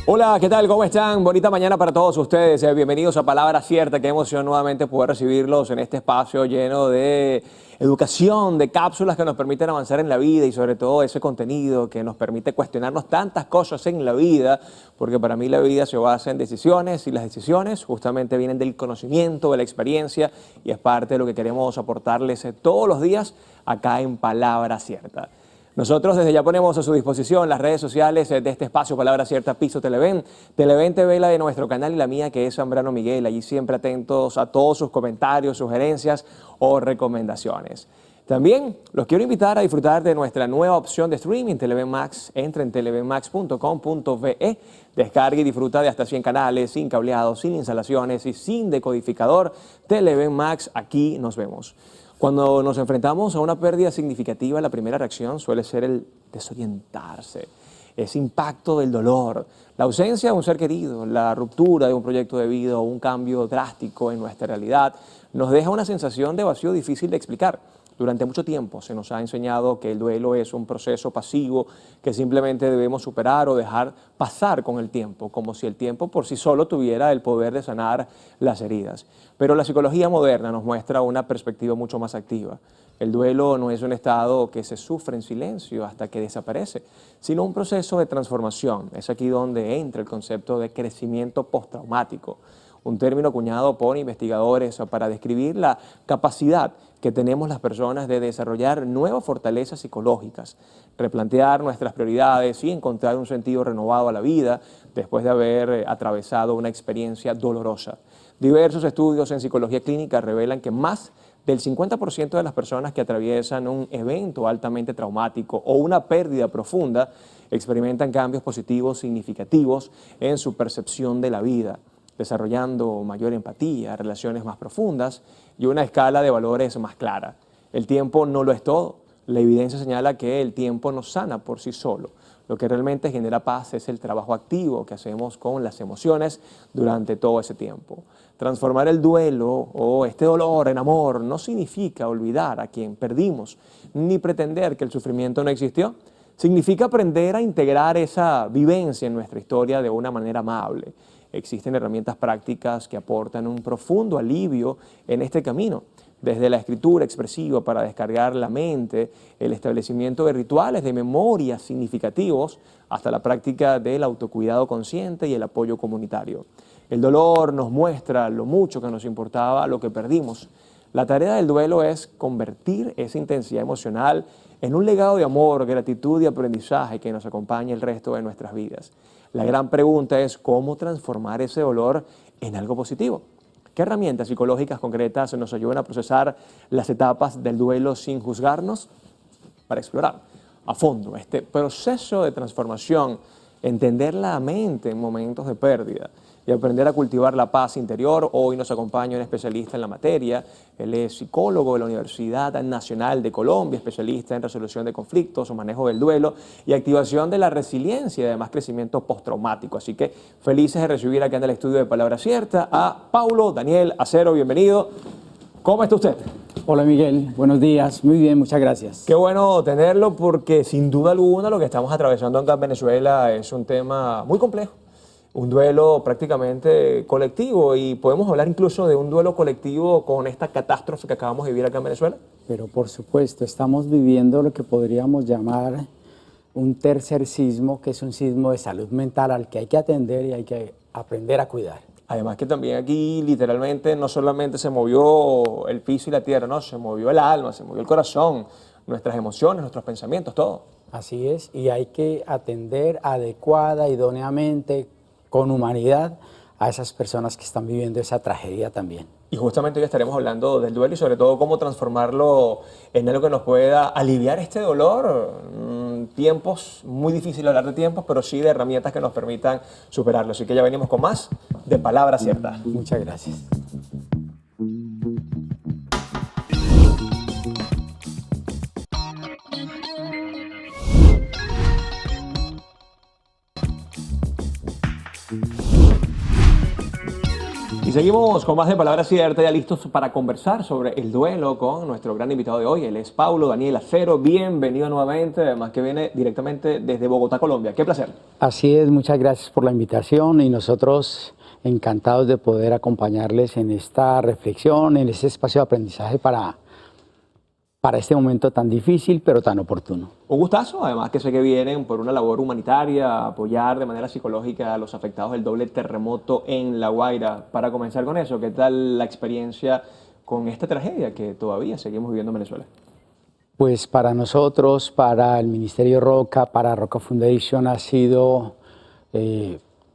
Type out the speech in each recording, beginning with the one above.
Hola, ¿qué tal? ¿Cómo están? Bonita mañana para todos ustedes. Bienvenidos a Palabra Cierta. Qué emoción nuevamente poder recibirlos en este espacio lleno de educación, de cápsulas que nos permiten avanzar en la vida y sobre todo ese contenido que nos permite cuestionarnos tantas cosas en la vida, porque para mí la vida se basa en decisiones y las decisiones justamente vienen del conocimiento, de la experiencia y es parte de lo que queremos aportarles todos los días acá en Palabra Cierta. Nosotros desde ya ponemos a su disposición las redes sociales de este espacio Palabra Cierta, Piso Televen, Televen TV, la de nuestro canal y la mía que es Zambrano Miguel, allí siempre atentos a todos sus comentarios, sugerencias o recomendaciones. También los quiero invitar a disfrutar de nuestra nueva opción de streaming, Televen Max. Entra en televenmax.com.ve, descargue y disfruta de hasta 100 canales, sin cableado, sin instalaciones y sin decodificador. Televen Max, aquí nos vemos. Cuando nos enfrentamos a una pérdida significativa, la primera reacción suele ser el desorientarse, ese impacto del dolor, la ausencia de un ser querido, la ruptura de un proyecto de vida o un cambio drástico en nuestra realidad nos deja una sensación de vacío difícil de explicar. Durante mucho tiempo se nos ha enseñado que el duelo es un proceso pasivo que simplemente debemos superar o dejar pasar con el tiempo, como si el tiempo por sí solo tuviera el poder de sanar las heridas. Pero la psicología moderna nos muestra una perspectiva mucho más activa. El duelo no es un estado que se sufre en silencio hasta que desaparece, sino un proceso de transformación. Es aquí donde entra el concepto de crecimiento postraumático, un término acuñado por investigadores para describir la capacidad que tenemos las personas de desarrollar nuevas fortalezas psicológicas, replantear nuestras prioridades y encontrar un sentido renovado a la vida después de haber atravesado una experiencia dolorosa. Diversos estudios en psicología clínica revelan que más del 50% de las personas que atraviesan un evento altamente traumático o una pérdida profunda experimentan cambios positivos significativos en su percepción de la vida, desarrollando mayor empatía, relaciones más profundas y una escala de valores más clara. El tiempo no lo es todo. La evidencia señala que el tiempo no sana por sí solo. Lo que realmente genera paz es el trabajo activo que hacemos con las emociones durante todo ese tiempo. Transformar el duelo o este dolor en amor no significa olvidar a quien perdimos, ni pretender que el sufrimiento no existió. Significa aprender a integrar esa vivencia en nuestra historia de una manera amable. Existen herramientas prácticas que aportan un profundo alivio en este camino, desde la escritura expresiva para descargar la mente, el establecimiento de rituales de memoria significativos, hasta la práctica del autocuidado consciente y el apoyo comunitario. El dolor nos muestra lo mucho que nos importaba lo que perdimos. La tarea del duelo es convertir esa intensidad emocional en un legado de amor, gratitud y aprendizaje que nos acompañe el resto de nuestras vidas. La gran pregunta es cómo transformar ese dolor en algo positivo. ¿Qué herramientas psicológicas concretas nos ayudan a procesar las etapas del duelo sin juzgarnos? Para explorar a fondo este proceso de transformación, entender la mente en momentos de pérdida y aprender a cultivar la paz interior. Hoy nos acompaña un especialista en la materia. Él es psicólogo de la Universidad Nacional de Colombia, especialista en resolución de conflictos o manejo del duelo y activación de la resiliencia y además crecimiento postraumático. Así que felices de recibir acá en el estudio de Palabra Cierta a Paulo Daniel Acero. Bienvenido. ¿Cómo está usted? Hola Miguel, buenos días. Muy bien, muchas gracias. Qué bueno tenerlo porque sin duda alguna lo que estamos atravesando acá en Venezuela es un tema muy complejo. Un duelo prácticamente colectivo y podemos hablar incluso de un duelo colectivo con esta catástrofe que acabamos de vivir acá en Venezuela. Pero por supuesto, estamos viviendo lo que podríamos llamar un tercer sismo, que es un sismo de salud mental al que hay que atender y hay que aprender a cuidar. Además que también aquí literalmente no solamente se movió el piso y la tierra, no, se movió el alma, se movió el corazón, nuestras emociones, nuestros pensamientos, todo. Así es, y hay que atender adecuada, idóneamente, con humanidad a esas personas que están viviendo esa tragedia también. Y justamente hoy estaremos hablando del duelo y sobre todo cómo transformarlo en algo que nos pueda aliviar este dolor. Tiempos, muy difícil hablar de tiempos, pero sí de herramientas que nos permitan superarlo. Así que ya venimos con más de Palabra Cierta. Muchas gracias. seguimos con más de Palabra Cierta, ya listos para conversar sobre el duelo con nuestro gran invitado de hoy. Él es Paulo Daniel Acero. Bienvenido nuevamente, además que viene directamente desde Bogotá, Colombia. Qué placer. Así es, muchas gracias por la invitación y nosotros encantados de poder acompañarles en esta reflexión, en este espacio de aprendizaje para este momento tan difícil pero tan oportuno. Un gustazo, además que sé que vienen por una labor humanitaria, a apoyar de manera psicológica a los afectados del doble terremoto en La Guaira. Para comenzar con eso, ¿qué tal la experiencia con esta tragedia que todavía seguimos viviendo en Venezuela? Pues para nosotros, para el Ministerio Roca, para Roca Foundation ha sido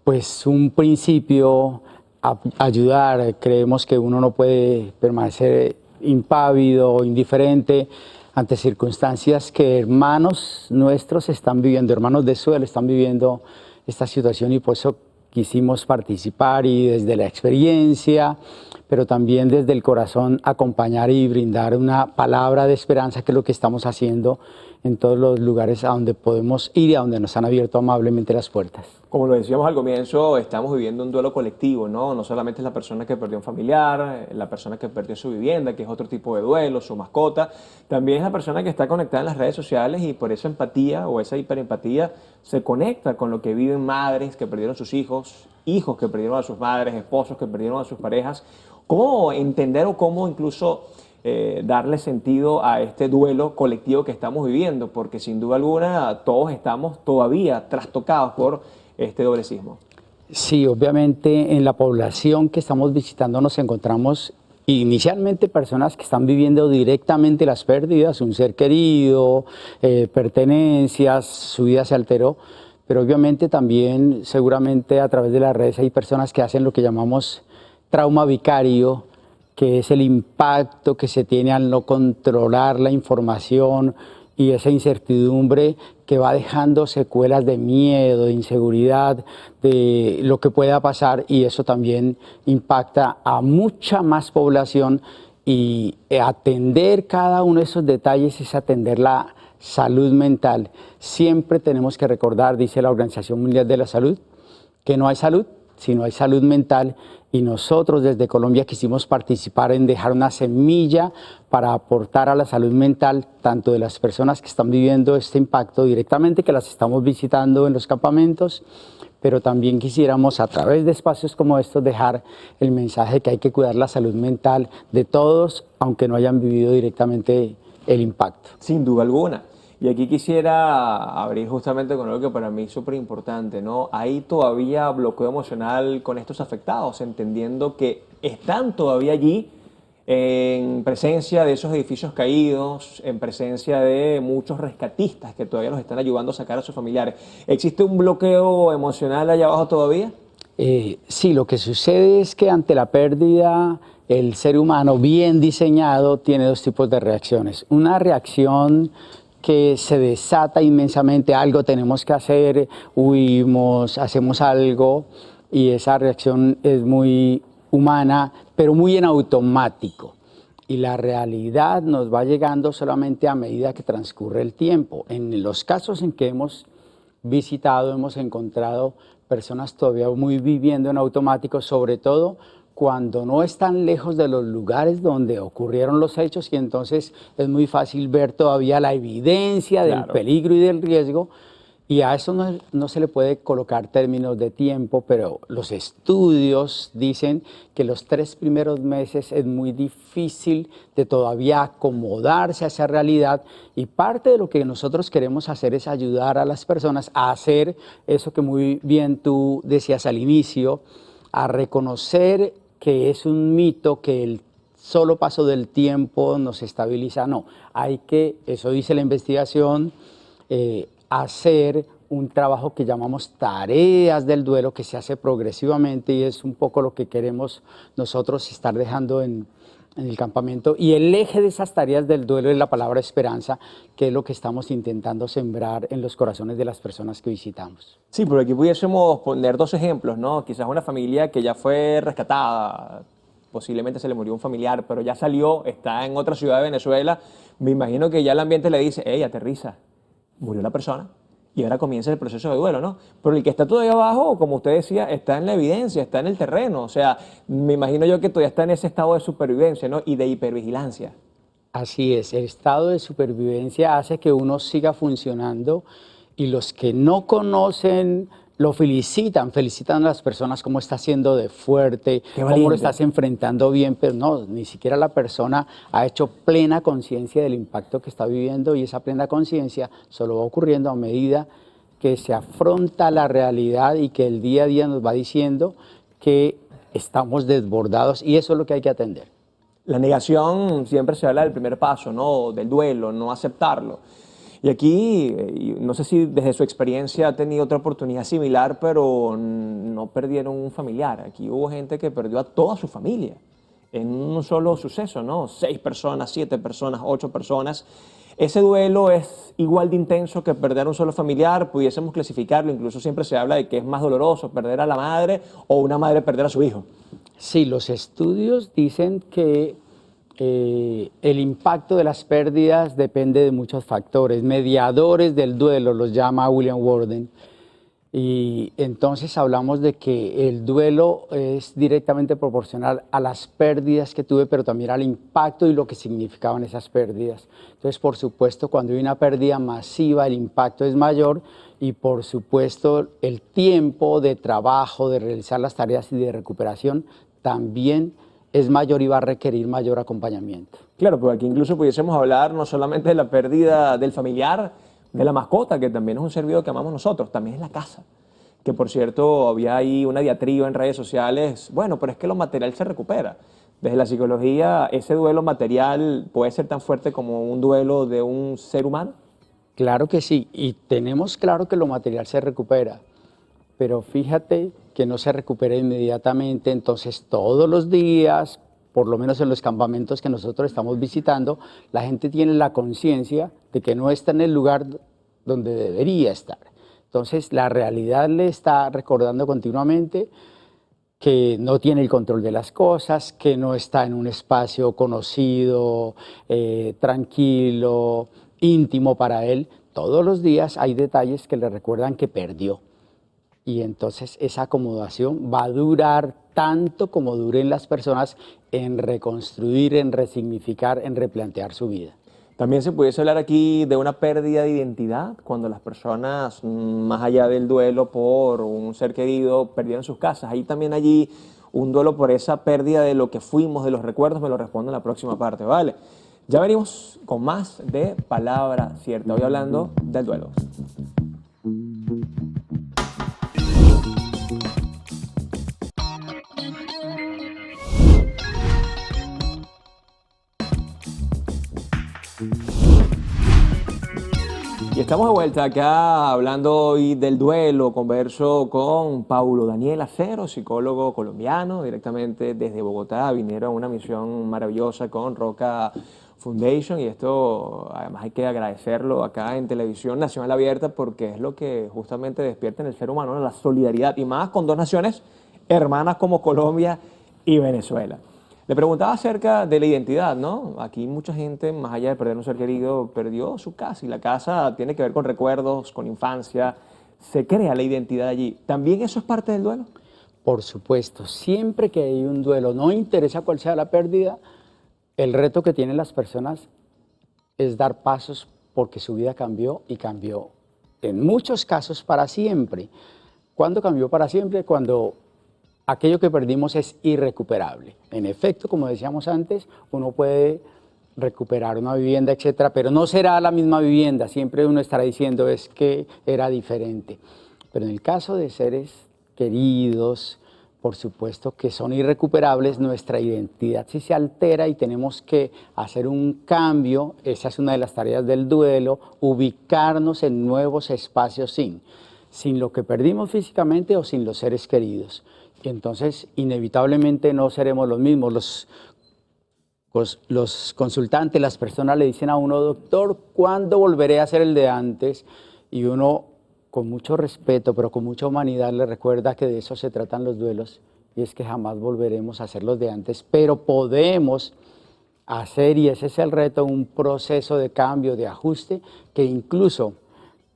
pues un principio ayudar. Creemos que uno no puede permanecer impávido, indiferente ante circunstancias que hermanos nuestros están viviendo, hermanos de Suel están viviendo esta situación, y por eso quisimos participar y desde la experiencia, pero también desde el corazón acompañar y brindar una palabra de esperanza, que es lo que estamos haciendo en todos los lugares a donde podemos ir y a donde nos han abierto amablemente las puertas. Como lo decíamos al comienzo, estamos viviendo un duelo colectivo, ¿no? No solamente es la persona que perdió un familiar, la persona que perdió su vivienda, que es otro tipo de duelo, su mascota, también es la persona que está conectada en las redes sociales y por esa empatía o esa hiperempatía se conecta con lo que viven madres que perdieron sus hijos, hijos que perdieron a sus madres, esposos que perdieron a sus parejas. ¿Cómo entender o cómo incluso darle sentido a este duelo colectivo que estamos viviendo? Porque sin duda alguna todos estamos todavía trastocados por este doble sismo. Sí, obviamente en la población que estamos visitando nos encontramos inicialmente personas que están viviendo directamente las pérdidas, un ser querido, pertenencias, su vida se alteró, pero obviamente también seguramente a través de las redes hay personas que hacen lo que llamamos trauma vicario, que es el impacto que se tiene al no controlar la información y esa incertidumbre que va dejando secuelas de miedo, de inseguridad, de lo que pueda pasar, y eso también impacta a mucha más población, y atender cada uno de esos detalles es atender la salud mental. Siempre tenemos que recordar, dice la Organización Mundial de la Salud, que no hay salud si no hay salud mental, y nosotros desde Colombia quisimos participar en dejar una semilla para aportar a la salud mental, tanto de las personas que están viviendo este impacto directamente, que las estamos visitando en los campamentos, pero también quisiéramos a través de espacios como estos dejar el mensaje que hay que cuidar la salud mental de todos, aunque no hayan vivido directamente el impacto. Sin duda alguna. Y aquí quisiera abrir justamente con algo que para mí es súper importante, ¿no? Hay todavía bloqueo emocional con estos afectados, entendiendo que están todavía allí en presencia de esos edificios caídos, en presencia de muchos rescatistas que todavía los están ayudando a sacar a sus familiares. ¿Existe un bloqueo emocional allá abajo todavía? Sí, lo que sucede es que ante la pérdida, el ser humano bien diseñado tiene dos tipos de reacciones. Una reacción que se desata inmensamente, algo tenemos que hacer, huimos, hacemos algo, y esa reacción es muy humana, pero muy en automático. Y la realidad nos va llegando solamente a medida que transcurre el tiempo. En los casos en que hemos visitado, hemos encontrado personas todavía muy viviendo en automático, sobre todo cuando no están lejos de los lugares donde ocurrieron los hechos, y entonces es muy fácil ver todavía la evidencia del peligro y del riesgo, y a eso no se le puede colocar términos de tiempo, pero los estudios dicen que los 3 primeros meses es muy difícil de todavía acomodarse a esa realidad, y parte de lo que nosotros queremos hacer es ayudar a las personas a hacer eso que muy bien tú decías al inicio, a reconocer que es un mito que el solo paso del tiempo nos estabiliza. No, hay que, eso dice la investigación, hacer un trabajo que llamamos tareas del duelo, que se hace progresivamente, y es un poco lo que queremos nosotros estar dejando en el campamento. Y el eje de esas tareas del duelo es la palabra esperanza, que es lo que estamos intentando sembrar en los corazones de las personas que visitamos. Sí, pero aquí pudiésemos poner 2 ejemplos, ¿no? Quizás una familia que ya fue rescatada, posiblemente se le murió un familiar, pero ya salió, está en otra ciudad de Venezuela. Me imagino que ya el ambiente le dice, hey, aterriza, murió la persona. y ahora comienza el proceso de duelo, ¿no? Pero el que está todavía abajo, como usted decía, está en la evidencia, está en el terreno. O sea, me imagino yo que todavía está en ese estado de supervivencia, ¿no? Y de hipervigilancia. Así es, el estado de supervivencia hace que uno siga funcionando y los que no conocen lo felicitan, felicitan a las personas cómo está siendo de fuerte, Qué cómo lo valiente. estás enfrentando bien, pero no, ni siquiera la persona ha hecho plena conciencia del impacto que está viviendo y esa plena conciencia solo va ocurriendo a medida que se afronta la realidad y que el día a día nos va diciendo que estamos desbordados y eso es lo que hay que atender. La negación siempre se habla del primer paso, ¿no? Del duelo, no aceptarlo. Y aquí, y no sé si desde su experiencia ha tenido otra oportunidad similar, pero no perdieron un familiar. Aquí hubo gente que perdió a toda su familia en un solo suceso, ¿no? 6 personas, 7 personas, 8 personas. Ese duelo es igual de intenso que perder a un solo familiar, pudiésemos clasificarlo, incluso siempre se habla de que es más doloroso perder a la madre o una madre perder a su hijo. Sí, los estudios dicen que el impacto de las pérdidas depende de muchos factores. Mediadores del duelo los llama William Worden. Y entonces hablamos de que el duelo es directamente proporcional a las pérdidas que tuve, pero también al impacto y lo que significaban esas pérdidas. Entonces, por supuesto, cuando hay una pérdida masiva, el impacto es mayor y, por supuesto, el tiempo de trabajo, de realizar las tareas y de recuperación también es mayor y va a requerir mayor acompañamiento. Claro, pues aquí incluso pudiésemos hablar no solamente de la pérdida del familiar, de la mascota, que también es un ser vivo que amamos nosotros, también es la casa. Que por cierto, había ahí una diatriba en redes sociales, bueno, pero es que lo material se recupera. Desde la psicología, ese duelo material puede ser tan fuerte como un duelo de un ser humano. Claro que sí, y tenemos claro que lo material se recupera, pero fíjate que no se recupera inmediatamente, entonces todos los días, por lo menos en los campamentos que nosotros estamos visitando, la gente tiene la conciencia de que no está en el lugar donde debería estar. Entonces la realidad le está recordando continuamente que no tiene el control de las cosas, que no está en un espacio conocido, tranquilo, íntimo para él. Todos los días hay detalles que le recuerdan que perdió. Y entonces esa acomodación va a durar tanto como duren las personas en reconstruir, en resignificar, en replantear su vida. También se pudiese hablar aquí de una pérdida de identidad, cuando las personas, más allá del duelo por un ser querido, perdieron sus casas. Ahí también allí un duelo por esa pérdida de lo que fuimos, de los recuerdos, me lo respondo en la próxima parte, ¿vale? Ya venimos con más de Palabra Cierta, hoy hablando del duelo. Y estamos de vuelta acá hablando hoy del duelo. Converso con Paulo Daniel Acero, psicólogo colombiano, directamente desde Bogotá. Vinieron a una misión maravillosa con Roca Foundation y esto además hay que agradecerlo acá en Televisión Nacional Abierta porque es lo que justamente despierta en el ser humano, ¿no? La solidaridad y más con dos naciones hermanas como Colombia y Venezuela. Le preguntaba acerca de la identidad, ¿no? Aquí mucha gente, más allá de perder un ser querido, perdió su casa y la casa tiene que ver con recuerdos, con infancia, se crea la identidad allí. ¿También eso es parte del duelo? Por supuesto, siempre que hay un duelo, no interesa cuál sea la pérdida, el reto que tienen las personas es dar pasos porque su vida cambió y cambió en muchos casos para siempre. ¿Cuándo cambió para siempre? Cuando aquello que perdimos es irrecuperable. En efecto, como decíamos antes, uno puede recuperar una vivienda, etcétera, pero no será la misma vivienda. Siempre uno estará diciendo es que era diferente. Pero en el caso de seres queridos, por supuesto que son irrecuperables, nuestra identidad sí se altera y tenemos que hacer un cambio. Esa es una de las tareas del duelo, ubicarnos en nuevos espacios sin lo que perdimos físicamente o sin los seres queridos. Y entonces, inevitablemente no seremos los mismos. Los consultantes, las personas le dicen a uno, doctor, ¿cuándo volveré a ser el de antes? Y uno, con mucho respeto, pero con mucha humanidad, le recuerda que de eso se tratan los duelos, y es que jamás volveremos a ser los de antes, pero podemos hacer, y ese es el reto, un proceso de cambio, de ajuste, que incluso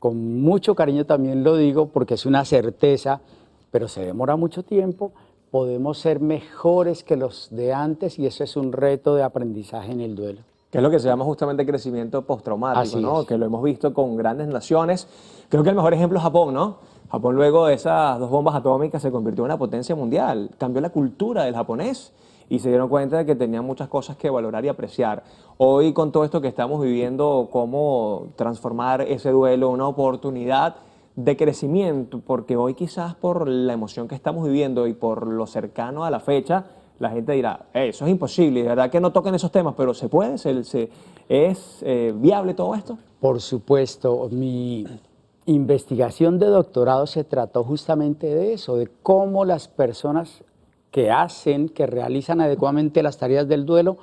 con mucho cariño también lo digo porque es una certeza, pero se demora mucho tiempo, podemos ser mejores que los de antes y eso es un reto de aprendizaje en el duelo. Que es lo que se llama justamente crecimiento postraumático, Así ¿no? es. Que lo hemos visto con grandes naciones. Creo que el mejor ejemplo es Japón, ¿no? Japón luego de esas 2 bombas atómicas se convirtió en una potencia mundial, cambió la cultura del japonés y se dieron cuenta de que tenían muchas cosas que valorar y apreciar. Hoy con todo esto que estamos viviendo, cómo transformar ese duelo en una oportunidad de crecimiento, porque hoy quizás por la emoción que estamos viviendo y por lo cercano a la fecha, la gente dirá, eso es imposible, de verdad que no toquen esos temas, pero ¿se puede? ¿Es viable todo esto? Por supuesto, mi investigación de doctorado se trató justamente de eso, de cómo las personas que realizan adecuadamente las tareas del duelo,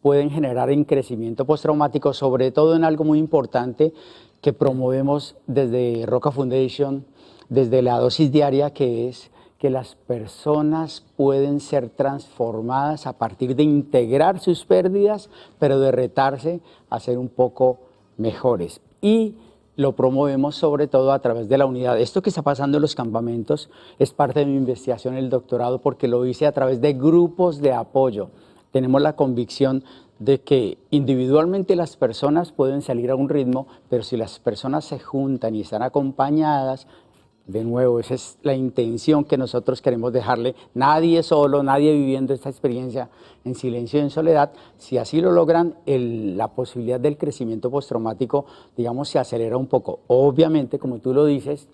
pueden generar en crecimiento postraumático, sobre todo en algo muy importante que promovemos desde Roca Foundation, desde la dosis diaria, que es que las personas pueden ser transformadas a partir de integrar sus pérdidas, pero de retarse a ser un poco mejores. Y lo promovemos sobre todo a través de la unidad. Esto que está pasando en los campamentos es parte de mi investigación en el doctorado porque lo hice a través de grupos de apoyo. Tenemos la convicción de que individualmente las personas pueden salir a un ritmo, pero si las personas se juntan y están acompañadas, de nuevo, esa es la intención que nosotros queremos dejarle. Nadie solo, nadie viviendo esta experiencia en silencio y en soledad. Si así lo logran, la posibilidad del crecimiento postraumático, digamos, se acelera un poco. Obviamente, como tú lo dices,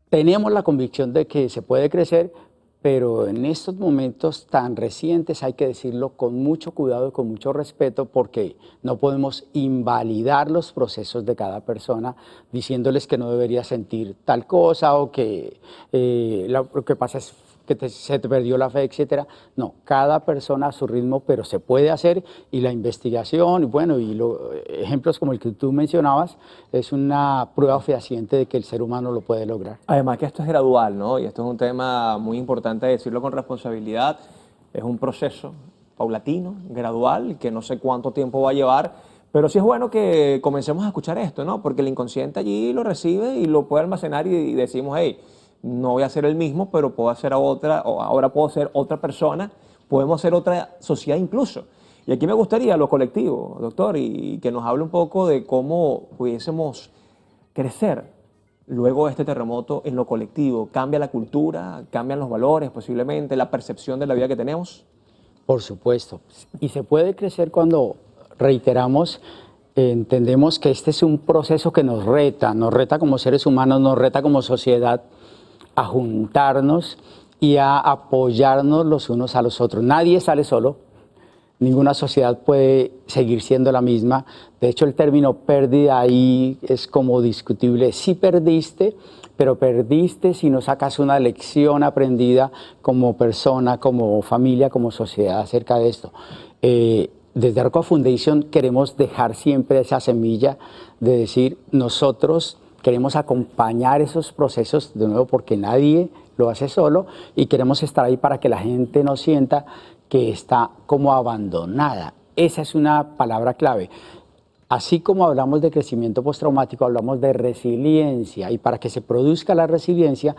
tenemos la convicción de que se puede crecer, pero en estos momentos tan recientes hay que decirlo con mucho cuidado y con mucho respeto porque no podemos invalidar los procesos de cada persona diciéndoles que no debería sentir tal cosa o que lo que pasa es que se te perdió la fe, etcétera. No, cada persona a su ritmo, pero se puede hacer y la investigación, y bueno, ejemplos como el que tú mencionabas, es una prueba fehaciente de que el ser humano lo puede lograr. Además que esto es gradual, ¿no? Y esto es un tema muy importante decirlo con responsabilidad. Es un proceso paulatino, gradual, que no sé cuánto tiempo va a llevar, pero sí es bueno que comencemos a escuchar esto, ¿no? Porque el inconsciente allí lo recibe y lo puede almacenar y decimos, hey, no voy a ser el mismo, pero puedo hacer a otra, o ahora puedo ser otra persona, podemos ser otra sociedad incluso. Y aquí me gustaría lo colectivo, doctor, y que nos hable un poco de cómo pudiésemos crecer luego de este terremoto en lo colectivo. ¿Cambia la cultura? ¿Cambian los valores posiblemente? ¿La percepción de la vida que tenemos? Por supuesto. Y se puede crecer cuando reiteramos, entendemos que este es un proceso que nos reta como seres humanos, nos reta como sociedad a juntarnos y a apoyarnos los unos a los otros. Nadie sale solo, ninguna sociedad puede seguir siendo la misma. De hecho, el término pérdida ahí es como discutible. Sí perdiste, pero perdiste si no sacas una lección aprendida como persona, como familia, como sociedad acerca de esto. Desde Roca Foundation queremos dejar siempre esa semilla de decir, nosotros queremos acompañar esos procesos, de nuevo, porque nadie lo hace solo y queremos estar ahí para que la gente no sienta que está como abandonada. Esa es una palabra clave. Así como hablamos de crecimiento postraumático, hablamos de resiliencia y para que se produzca la resiliencia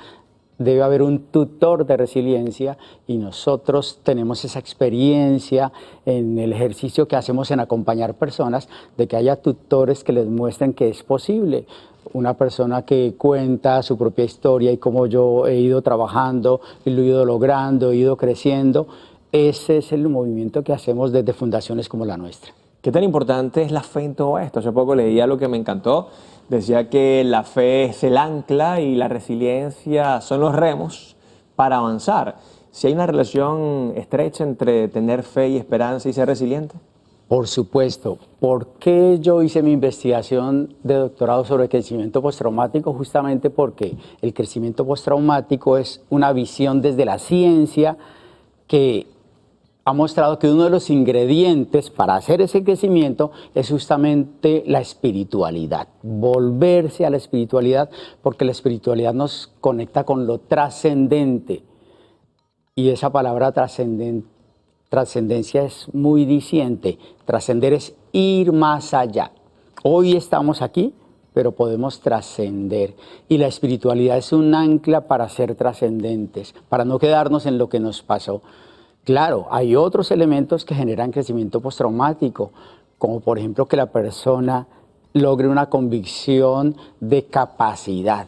debe haber un tutor de resiliencia y nosotros tenemos esa experiencia en el ejercicio que hacemos en acompañar personas de que haya tutores que les muestren que es posible. Una persona que cuenta su propia historia y cómo yo he ido trabajando y lo he ido logrando, he ido creciendo. Ese es el movimiento que hacemos desde fundaciones como la nuestra. ¿Qué tan importante es la fe en todo esto? Hace poco leía lo que me encantó. Decía que la fe es el ancla y la resiliencia son los remos para avanzar. Si hay una relación estrecha entre tener fe y esperanza y ser resiliente. Por supuesto. ¿Por qué yo hice mi investigación de doctorado sobre crecimiento postraumático? Justamente porque el crecimiento postraumático es una visión desde la ciencia que ha mostrado que uno de los ingredientes para hacer ese crecimiento es justamente la espiritualidad, volverse a la espiritualidad, porque la espiritualidad nos conecta con lo trascendente. Y esa palabra trascendencia es muy diciente. Trascender es ir más allá. Hoy estamos aquí, pero podemos trascender. Y la espiritualidad es un ancla para ser trascendentes, para no quedarnos en lo que nos pasó. Claro, hay otros elementos que generan crecimiento postraumático, como por ejemplo que la persona logre una convicción de capacidad,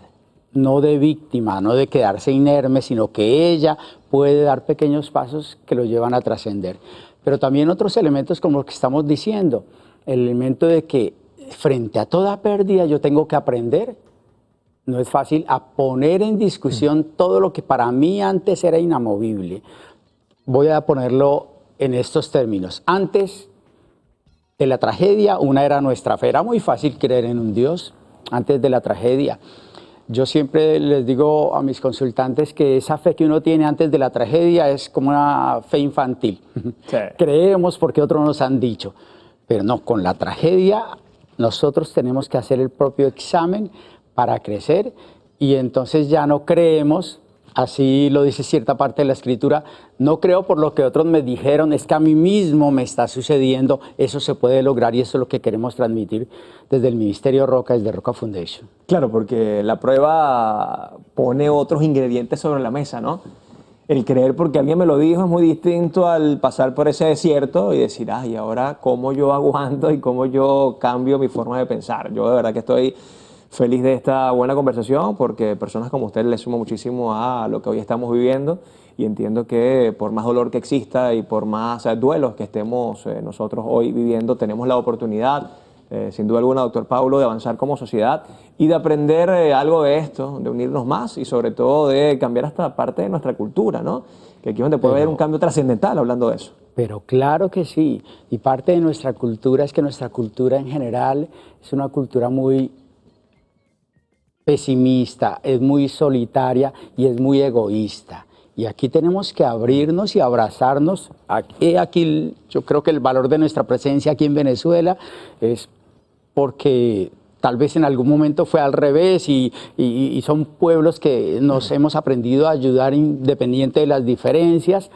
no de víctima, no de quedarse inerme, sino que ella puede dar pequeños pasos que lo llevan a trascender. Pero también otros elementos como los que estamos diciendo, el elemento de que frente a toda pérdida yo tengo que aprender. No es fácil a poner en discusión todo lo que para mí antes era inamovible. Voy a ponerlo en estos términos. Antes de la tragedia, una era nuestra fe. Era muy fácil creer en un Dios antes de la tragedia. Yo siempre les digo a mis consultantes que esa fe que uno tiene antes de la tragedia es como una fe infantil. Sí. Creemos porque otros nos han dicho. Pero no, con la tragedia nosotros tenemos que hacer el propio examen para crecer y entonces ya no creemos. Así lo dice cierta parte de la Escritura, no creo por lo que otros me dijeron, es que a mí mismo me está sucediendo, eso se puede lograr y eso es lo que queremos transmitir desde el Ministerio Roca, desde Roca Foundation. Claro, porque la prueba pone otros ingredientes sobre la mesa, ¿no? El creer porque alguien me lo dijo es muy distinto al pasar por ese desierto y decir, ay, ahora cómo yo aguanto y cómo yo cambio mi forma de pensar. Yo de verdad que estoy feliz de esta buena conversación porque personas como usted le suma muchísimo a lo que hoy estamos viviendo y entiendo que por más dolor que exista y por más duelos que estemos nosotros hoy viviendo, tenemos la oportunidad, sin duda alguna, doctor Paulo, de avanzar como sociedad y de aprender algo de esto, de unirnos más y sobre todo de cambiar hasta parte de nuestra cultura, ¿no? Que aquí es donde puede haber un cambio trascendental hablando de eso. Pero claro que sí, y parte de nuestra cultura es que nuestra cultura en general es una cultura muy pesimista, es muy solitaria y es muy egoísta. Y aquí tenemos que abrirnos y abrazarnos. Aquí yo creo que el valor de nuestra presencia aquí en Venezuela es porque tal vez en algún momento fue al revés y son pueblos que nos hemos aprendido a ayudar independiente de las diferencias.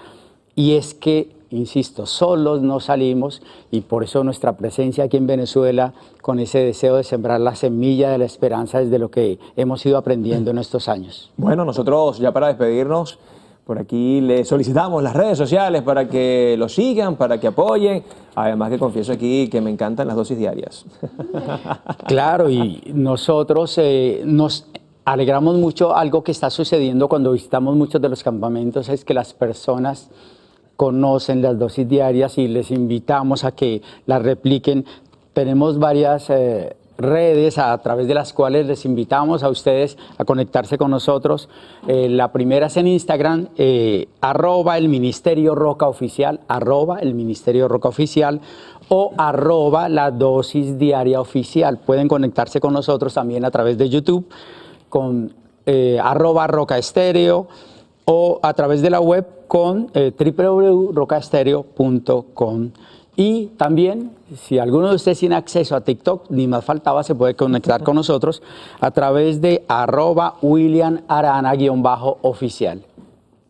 Y es que, insisto, solos no salimos y por eso nuestra presencia aquí en Venezuela con ese deseo de sembrar la semilla de la esperanza es de lo que hemos ido aprendiendo en estos años. Bueno, nosotros ya para despedirnos, por aquí le solicitamos las redes sociales para que lo sigan, para que apoyen. Además que confieso aquí que me encantan las dosis diarias. Claro, y nosotros nos alegramos mucho. Algo que está sucediendo cuando visitamos muchos de los campamentos es que las personas conocen las dosis diarias y les invitamos a que las repliquen. Tenemos varias redes a través de las cuales les invitamos a ustedes a conectarse con nosotros. La primera es en Instagram, @el Ministerio Roca Oficial, @el Ministerio Roca Oficial o @la dosis diaria oficial. Pueden conectarse con nosotros también a través de YouTube con @Roca Estéreo o a través de la web con www.rocaestereo.com. Y también, si alguno de ustedes tiene acceso a TikTok, ni más faltaba, se puede conectar con nosotros a través de @WilliamArana_oficial.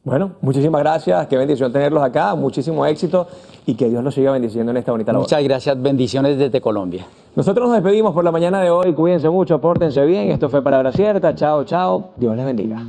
Bueno, muchísimas gracias, qué bendición tenerlos acá, muchísimo éxito y que Dios los siga bendiciendo en esta bonita labor. Muchas gracias, bendiciones desde Colombia. Nosotros nos despedimos por la mañana de hoy, cuídense mucho, pórtense bien, esto fue Palabra Cierta, chao, chao, Dios les bendiga.